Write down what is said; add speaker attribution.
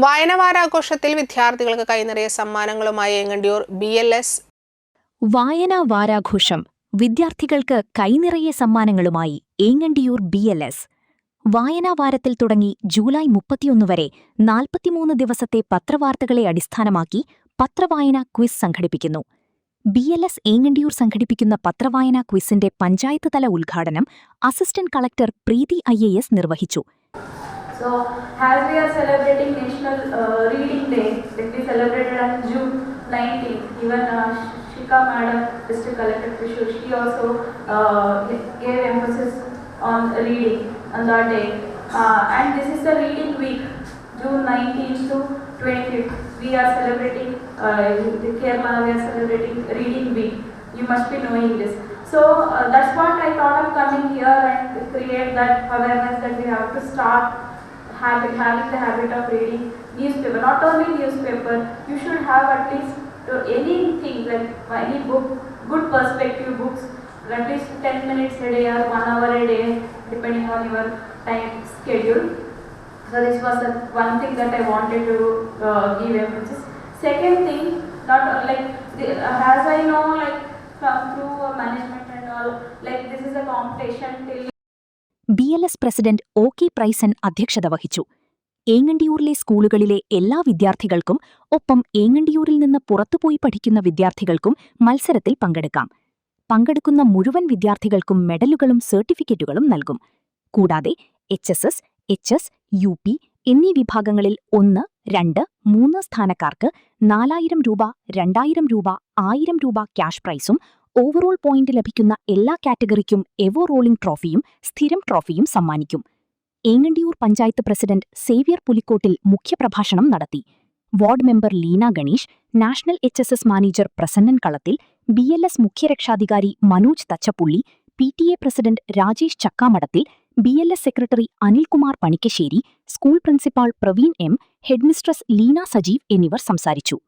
Speaker 1: വായനവാരാഘോഷത്തിൽ വിദ്യാർത്ഥികൾക്ക് കൈനിറയ സമ്മാനങ്ങളുമായി ഏങ്ങണ്ടിയൂർ BLS
Speaker 2: വായനാ വാരാഘോഷം വിദ്യാർത്ഥികൾക്ക് കൈനിറയെ സമ്മാനങ്ങളുമായി ഏങ്ങണ്ടിയൂർ BLS വായനാ വാരത്തിൽ തുടങ്ങി ജൂലൈ 31 വരെ 43 ദിവസത്തെ പത്രവാർത്തകളെ അടിസ്ഥാനമാക്കി പത്രവായനാ ക്വിസ് സംഘടിപ്പിക്കുന്നു. BLS ഏങ്ങണ്ടിയൂർ സംഘടിപ്പിക്കുന്ന പത്രവായനാ ക്വിസിന്റെ പഞ്ചായത്ത് തല ഉദ്ഘാടനം അസിസ്റ്റന്റ് കളക്ടർ പ്രീതി IAS നിർവഹിച്ചു.
Speaker 3: So, as we are celebrating National Reading Day, that we celebrated on June 19th, even Shika Madam, District Collector Trishur, she also gave emphasis on reading on that day. And this is the reading week, June 19th to 25th. We are celebrating, Kerala, we are celebrating reading week. You must be knowing this. So, that's what I thought of coming here and create that awareness that we have to start having the habit of reading newspaper. Not only newspaper, you should have at least anything like any book, good perspective books, at least 10 minutes a day or 1 hour a day, depending on your time schedule. So this was the one thing that I wanted to give emphasis. Second thing, not like as I know, like from through management and all, like this is a competition till
Speaker 2: BLS president OK പ്രൈസൻ അധ്യക്ഷത വഹിച്ചു. ഏങ്ങണ്ടിയൂരിലെ സ്കൂളുകളിലെ എല്ലാ വിദ്യാർത്ഥികൾക്കും ഒപ്പം ഏങ്ങണ്ടിയൂരിൽ നിന്ന് പുറത്തുപോയി പഠിക്കുന്ന വിദ്യാർത്ഥികൾക്കും മത്സരത്തിൽ പങ്കെടുക്കാം. പങ്കെടുക്കുന്ന മുഴുവൻ വിദ്യാർത്ഥികൾക്കും മെഡലുകളും സർട്ടിഫിക്കറ്റുകളും നൽകും. കൂടാതെ HSS, HS, UP എന്നീ വിഭാഗങ്ങളിൽ 1, 2, 3 സ്ഥാനക്കാർക്ക് 4000 രൂപ, 2000 രൂപ, 1000 രൂപ ക്യാഷ് പ്രൈസും ഓവറോൾ പോയിന്റ് ലഭിക്കുന്ന എല്ലാ കാറ്റഗറിക്കും എവോ റോളിംഗ് ട്രോഫിയും സ്ഥിരം ട്രോഫിയും സമ്മാനിക്കും. ഏങ്ങണ്ടിയൂർ പഞ്ചായത്ത് പ്രസിഡന്റ് സേവ്യർ പുലിക്കോട്ടിൽ മുഖ്യപ്രഭാഷണം നടത്തി. Ward member Leena Ganesh, national HSS manager Prasannan Kalathil, BLS മുഖ്യരക്ഷാധികാരി Manoj Thachappully, PTA president Rajesh Chakkamadathil, BLS secretary Anilkumar Panikkassery, school principal Praveen M, headmistress Leena Sajeev എന്നിവർ സംസാരിച്ചു.